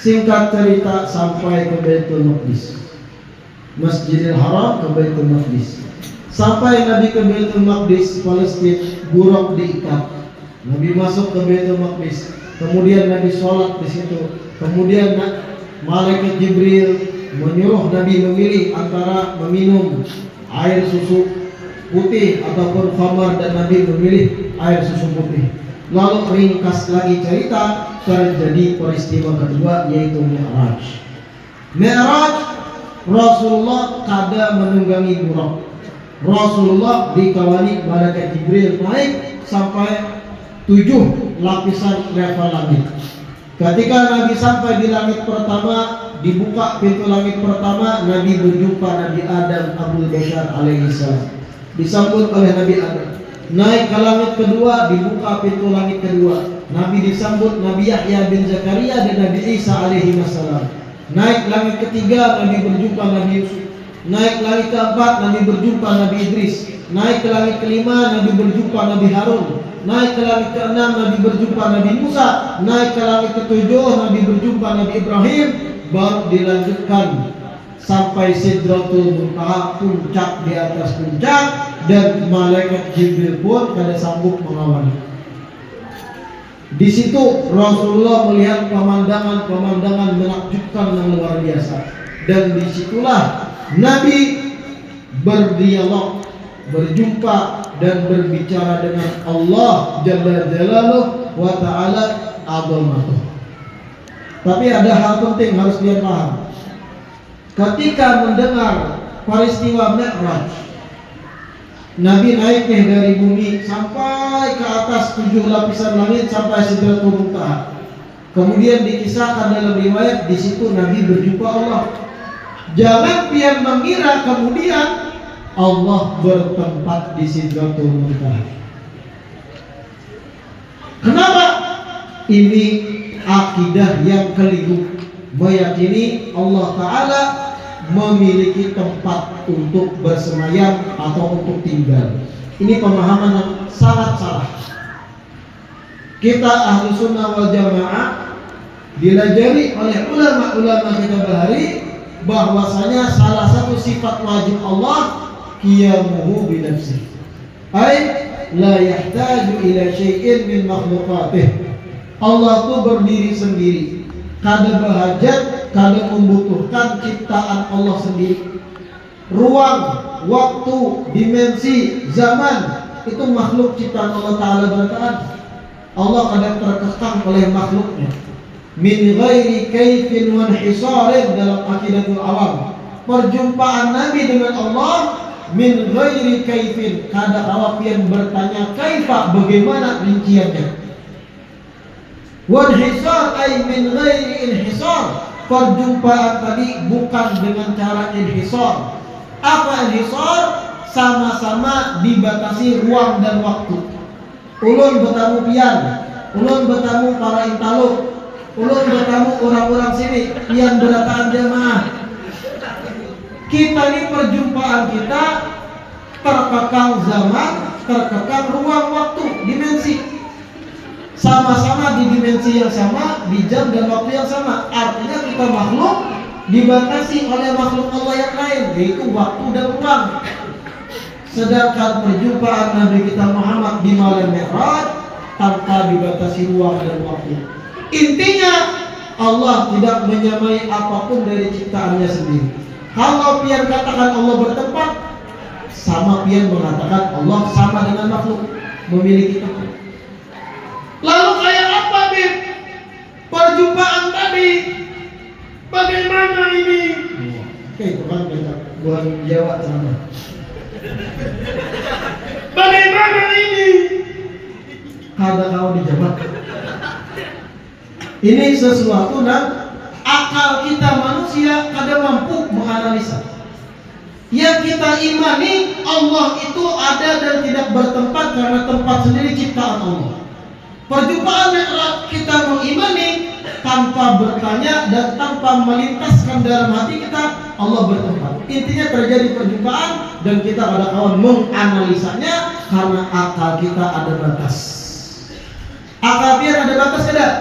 Singkat cerita sampai ke Baitul Maqdis, Masjidil Haram ke Baitul Maqdis. Sampai Nabi ke Baitul Maqdis, Palestina, buruk diikat. Nabi masuk ke Baitul Maqdis. Kemudian Nabi sholat di situ. Kemudian Malaikat Jibril menyuruh Nabi memilih antara meminum air susu putih ataupun khamar, dan Nabi memilih air susu putih. Lalu ringkas lagi cerita, terjadi peristiwa kedua yaitu Mi'raj. Mi'raj, Rasulullah kada menunggangi buraq. Rasulullah dikawani malaikat Jibril naik sampai 7 lapisan level langit. Ketika Nabi sampai di langit pertama, dibuka pintu langit pertama, Nabi berjumpa Nabi Adam Abul Bashar alaihissalam. Disambut oleh Nabi Adam. Naik ke langit kedua, dibuka pintu langit kedua. Nabi disambut Nabi Yahya bin Zakaria dan Nabi Isa alaihi wassalam. Naik langit ketiga, Nabi berjumpa Nabi Yusuf. Naik langit keempat, Nabi berjumpa Nabi Idris. Naik ke langit kelima, Nabi berjumpa Nabi Harun. Naik ke langit keenam, Nabi berjumpa Nabi Musa. Naik ke langit ketujuh, Nabi berjumpa Nabi Ibrahim. Baru dilanjutkan sampai Sidratul Muntaha, puncak di atas puncak, dan malaikat Jibril pun kada sanggup mengawali. Di situ Rasulullah melihat pemandangan-pemandangan menakjubkan yang luar biasa, dan disitulah Nabi berdialog, berjumpa dan berbicara dengan Allah Jalla Jalaluhu wa Ta'ala Azamatuh. Tapi ada hal penting harus dia paham. Ketika mendengar peristiwa Mi'raj, Nabi naik dari bumi sampai ke atas 7 lapisan langit sampai Sidratul Muntaha. Kemudian dikisahkan dalam riwayat di situ Nabi berjumpa Allah. Jangan pian mengira kemudian Allah bertempat di Sidratul Muntaha. Kenapa? Ini akidah yang keliru, meyakini Allah Ta'ala memiliki tempat untuk bersemayam atau untuk tinggal. Ini pemahaman yang sangat salah. Kita ahli sunnah wal jamaah dilajari oleh ulama-ulama kita bahari bahwasanya salah satu sifat wajib Allah qiyamuhu bi nafsihi, ay la yahtaju ila syai'in min makhluqatih. Allah itu berdiri sendiri, kada berhajat, kada membutuhkan ciptaan Allah sendiri. Ruang, waktu, dimensi, zaman itu makhluk ciptaan Allah Ta'ala bertahan. Allah kada terkekang oleh makhluknya. Min ghairi kaifin wa hisarin dalam akidatul awam. Perjumpaan Nabi dengan Allah min ghairi kaifin, kada awak yang bertanya kaifa, bagaimana rinciannya. Wanhisar ay min ghairi inhisar. Perjumpaan tadi bukan dengan cara inhisar. Apa inhisar? Sama-sama dibatasi ruang dan waktu. Ulun bertamu pian, ulun bertamu para intaluk, ulun bertamu orang-orang sini yang berataan jamaah. Kita ini perjumpaan kita terkekang zaman, terkekang ruang waktu, dimensi. Sama-sama di dimensi yang sama, di jam dan waktu yang sama. Artinya kita makhluk dibatasi oleh makhluk Allah yang lain, yaitu waktu dan ruang. Sedangkan perjumpaan Nabi kita Muhammad di malam Mi'raj tanpa dibatasi ruang dan waktu. Intinya Allah tidak menyamai apapun dari ciptaannya sendiri. Kalau pian katakan Allah bertempat, sama pian mengatakan Allah sama dengan makhluk, memiliki tempat. Lalu kayak apa, Bib? Perjumpaan tadi bagaimana ini? Oke, itu kan buat jawab sama. Bagaimana ini? Kada kau dijawab. Ini sesuatu yang akal kita manusia kada mampu menganalisa. Yang kita imani Allah itu ada dan tidak bertempat karena tempat sendiri ciptaan Allah. Perjumpaan Mi'raj kita mengimani tanpa bertanya dan tanpa melintaskan dalam hati kita Allah bertempat. Intinya terjadi perjumpaan dan kita ada kawan menganalisanya karena akal kita ada batas. Akal biar ada batas tidak?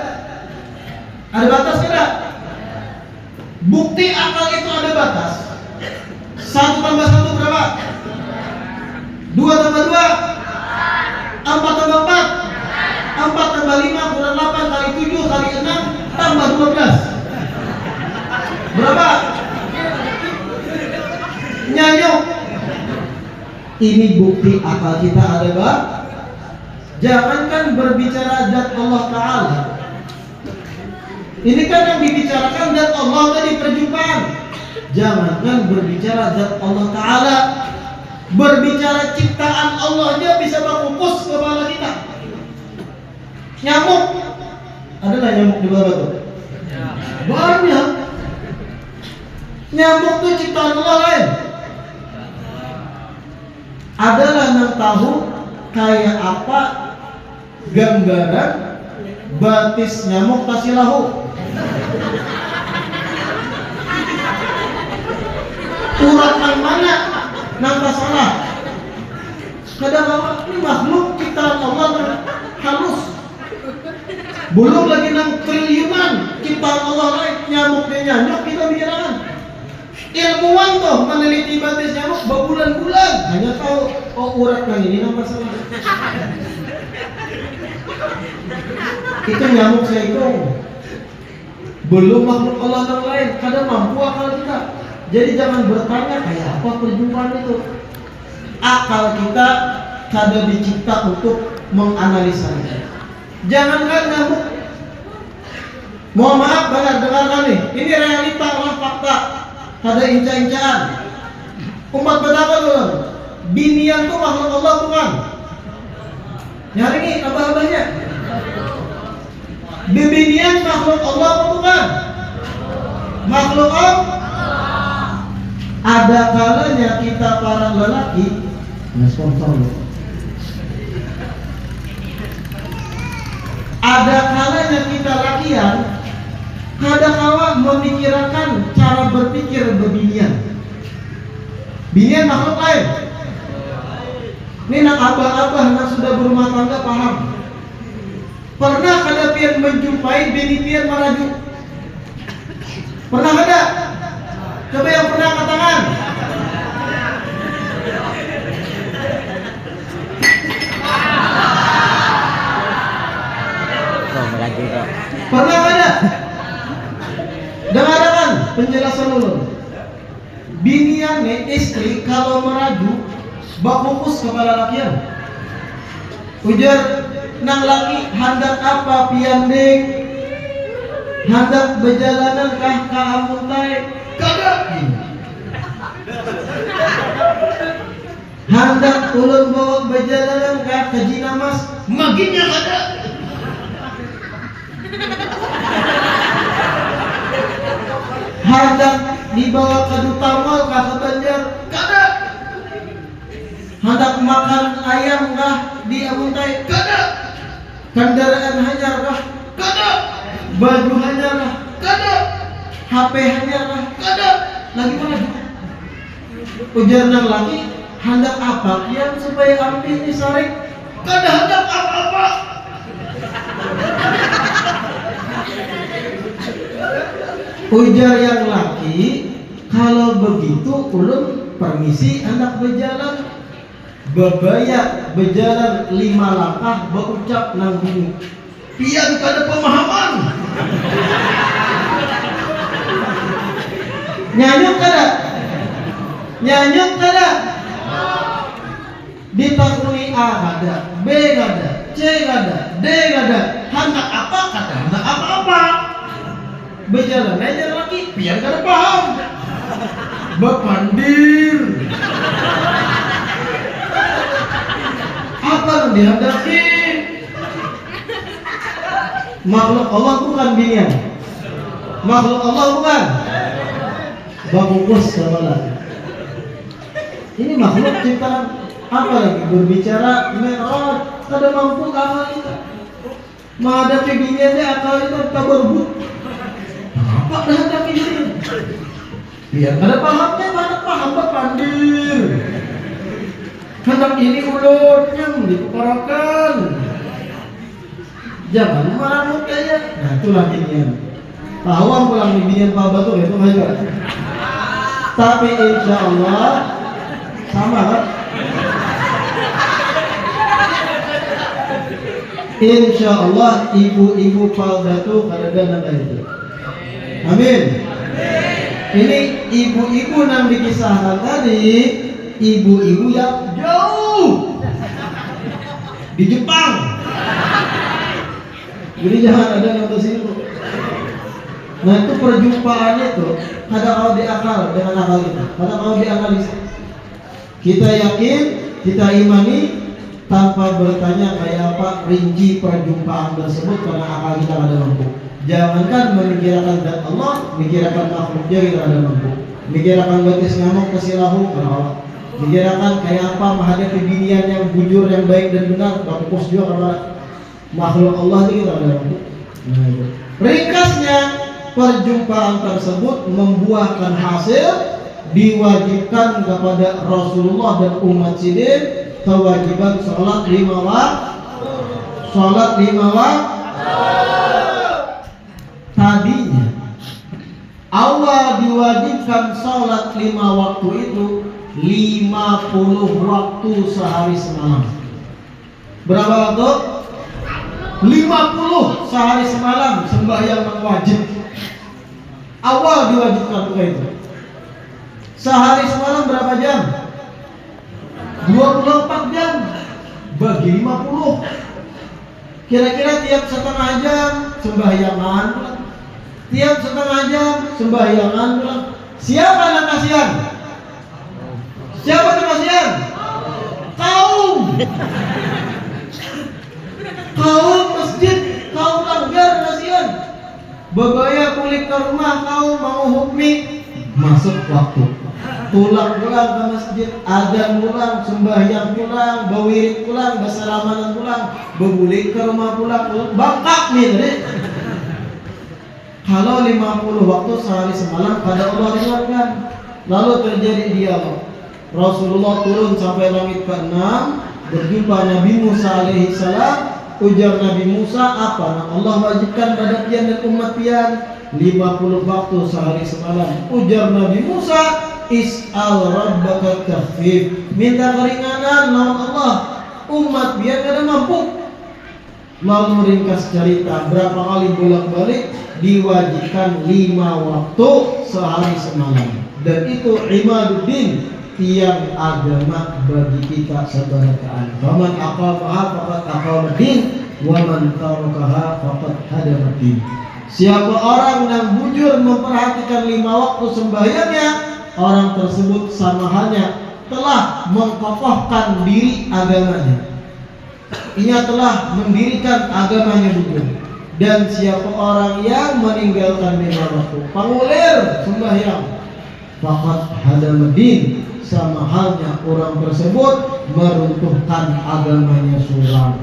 Ada batas tidak? Bukti akal itu ada batas. 1 tambah 1 berapa? 2 tambah 2? 4 tambah 4? 4 tambah 5 kurang 8 kali 7 kali 6 tambah 12. Berapa? Nyanyuk. Ini bukti akal kita ada bang. Jangankan berbicara zat Allah Ta'ala. Ini kan yang dibicarakan zat Allah tadi perjumpaan. Jangankan berbicara zat Allah Ta'ala, berbicara ciptaan Allah aja bisa mengukus kepala kita. Nyamuk, ada nggak nyamuk di bawah tuh? Banyak. Nyamuk tuh ciptaan Allah lain. Adalah yang tahu kayak apa gambaran batis nyamuk tasilahu. Urat yang mana nampak salah. Kadang-kadang ini makhluk ciptaan Allah halus. Belum lagi 6 triliunan ciptaan Allah lain. Nyamuk dan nyanyuk kita bicarakan. Ilmuwan tuh meneliti batis nyamuk berbulan-bulan hanya tahu urat yang ini nampak salah. Itu nyamuk seekor. Belum makhluk Allah yang lain. Kadang mampu akal kita. Jadi jangan bertanya kayak apa perjumpaan itu. Akal kita kadang dicipta untuk menganalisanya. Jangankan nyamuk. Mohon maaf banget dengarkan nih. Ini realita orang fakta. Kada inca-incaan. Umat betapa belum? Binian tuh makhluk Allah bukan? Nyari nih abah-abahnya. Bibinian makhluk Allah bukan? Makhluk Allah. Ada kalanya kita para lelaki sponsor. Ada kalanya kita lakian kadang-kala memikirkan cara berpikir berbinian. Binian makhluk lain. Ini nak abah-abah yang sudah berumah tangga paham. Pernah kada pian menjumpai bini pian merajuk? Pernah ada? Coba yang pernah angkat tangan. Pernah ada? Dengarkan penjelasan dulu. Biniane istri kalau merajuk bak fokus kepala lakian. Ujar nang laki hendak apa pianding? Hendak berjalanan kah ka amuntai? Kagak. Hendak ulun bawa berjalanan kah ke Jinamas? Maginya kada. Hendak dibawa ke Duta Mall kah ke Banjar? Kada. Hendak makan ayam kah di Amuntai? Kada. Kendaraan hanyar kah? Kada. Baju hanyar kah? Kada. HP hanyar kah? Kada. Lagi mana? Ujar nang laki hendak apa kian supaya api ini sarik? Kada hendak apa-apa. Ujar yang laki, kalau begitu ulun permisi hendak berjalan. Bebaya berjalan 5 langkah berucap nang bumi. Pian kada pemahaman. Nyanyuk kada? Nyanyuk kada? Ditakuni A kada, B kada, C kada, D kada. Hendak apa kada? Hendak apa-apa. Berjalan aja lagi, biar kada paham. Bepandir. Apa yang dihadapi? Makhluk Allah bukan binian. Makhluk Allah bukan. Babungkus kepala. Ini makhluk ciptaan. Apa lagi berbicara merah? Kada mampu akal kita menghadapi biniannya, akal kita tak berbut. Apa dah hadapi ini? Biar kada pahamnya, kada paham bepandir. Hendak ini ulutnya dipukarakan. Jangan maramut aja. Nah itulah binian. Tawang pulang di binian Pak Batu itu aja. Tapi insya Allah sama kan? Insya Allah ibu-ibu Pak Batu kadang-kadang itu. Amin. Ini ibu-ibu yang dikisahkan tadi, ibu-ibu yang di Jepang. Jadi jangan ada yang ke situ. Nah itu perjumpaannya tuh kadang kalau diakal dengan akal kita, kadang kalau dianalisa. Kita yakin, kita imani tanpa bertanya kayak apa rinci perjumpaan tersebut karena akal kita ada mampu. Jangankan memikirkan zat Allah, mikirkan makhluknya kita ada mampu. Mikirkan batis ngamuk kesilahu karena Allah. Mikirkan kayak apa menghadapi binian yang jujur, yang baik dan benar, fokus juga karena makhluk Allah itu kita ada mampu. Nah, itu. Ringkasnya perjumpaan tersebut membuahkan hasil, diwajibkan kepada Rasulullah dan umat sidin kewajiban sholat 5 waktu. Tadinya awal diwajibkan sholat 5 waktu itu 50 waktu sehari semalam. Berapa waktu? 50 sehari semalam sembahyang yang wajib. Awal diwajibkan itu. Sehari semalam berapa jam? 24 jam bagi 50. Kira-kira tiap setengah jam sembahyangan, tiap setengah jam sembahyangan. Siapa yang kasihan? Siapa yang kasihan? Kaum masjid, kaum langgar kasihan. Bebaya kulit ke rumah kau mau hukmi masuk waktu. Pulang ke masjid, adzan pulang, sembahyang pulang, bawirid pulang, besalamanan pulang, bebulik ke rumah pulang, bangkak nih. Kalau 50 waktu sehari semalam pada Allah ringankan. Lalu terjadi dialog. Rasulullah turun sampai langit ke-6, berjumpa Nabi Musa alaihi salam. Ujar Nabi Musa, apa yang Allah wajibkan pada pian dan umat pian? 50 waktu sehari semalam. Ujar Nabi Musa, is'al rabbaka takhfif, minta keringanan lawan Allah. Umat pian kada mampu. Lalu ringkas cerita berapa kali bolak-balik diwajibkan 5 waktu sehari semalam. Dan itu imaduddin, tiang agama bagi kita sebenarnya. Faman aqamaha faqad aqamaddin wa man tarakaha faqad hadamaddin. Siapa orang yang bujur memperhatikan 5 waktu sembahyangnya, orang tersebut sama halnya telah mengkokohkan diri agamanya. Ia telah mendirikan agamanya bujur. Dan siapa orang yang meninggalkan 5 waktu pangulir sembahyang, faqad hadamaddin, sama halnya orang tersebut meruntuhkan agamanya suram.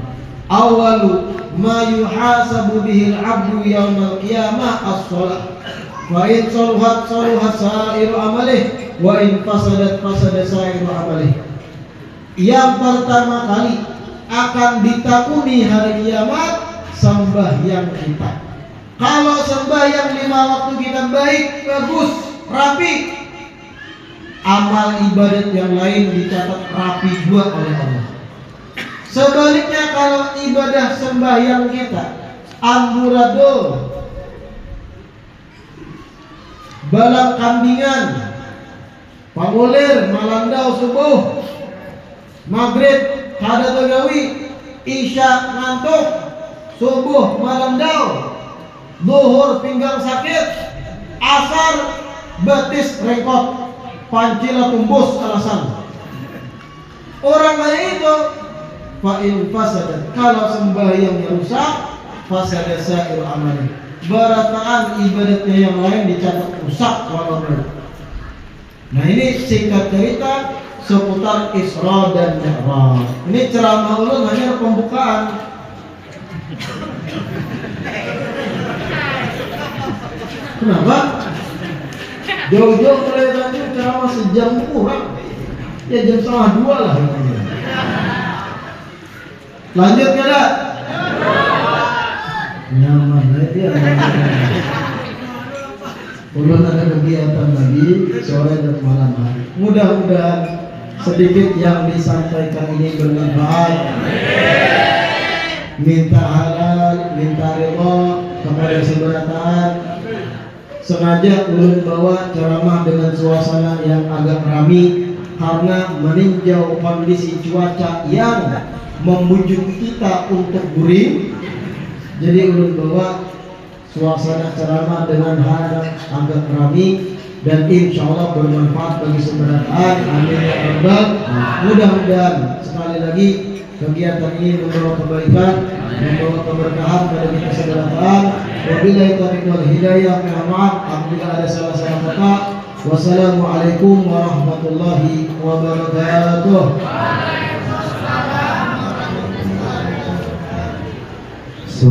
Awalu ma yuhasabu bihil abdu yaumal qiyamah as-shalah. Wa in saluhat saluhat sa'iru amalih, wa in fasadat fasada sa'iru amalih. Yang pertama kali akan ditakuni hari kiamat sembahyang kita. Kalau sembahyang 5 waktu kita baik, bagus, rapi, amal ibadat yang lain dicatat rapi juga oleh Allah. Sebaliknya kalau ibadah sembahyang kita amburadul, balang kambingan, pangulir, malandau subuh, maghrib kada tegawi, isya ngantuk, subuh malandau, zuhur pinggang sakit, asar betis rengkot, pancila tumbus alasan. Orang lain itu fa'in fasadat, kalau sembahyangnya rusak, fasadat sa'ir amali, berataan ibadatnya yang lain dicatat rusak walaupun. Nah ini singkat cerita seputar Isra dan Mi'raj. Ini ceramah ulun hanya pembukaan. Kenapa? Jauh-jauh kelihatannya ceramah sejam kurang. Ya jam 1:30 lah. Lanjut kada? Nyaman ya. Ulun ada kegiatan lagi sore dan malam hari. Mudah-mudahan sedikit yang disampaikan ini bermanfaat. Minta halal, minta ridha kepada seberataan. Sengaja ulun bawa ceramah dengan suasana yang agak ramai karena meninjau kondisi cuaca yang membujuk kita untuk guring. Jadi ulun bawa suasana ceramah dengan hadap agak ramai dan insya Allah bermanfaat bagi seberatan. Amin ya rabbal. Mudah-mudahan sekali lagi kegiatan ini membawa kebaikan, membawa keberkahan pada kita seberatan. Wabillahi taufiq wal hidayah. Mohon maaf apabila ada salah-salah kata. Wassalamualaikum warahmatullahi wabarakatuh.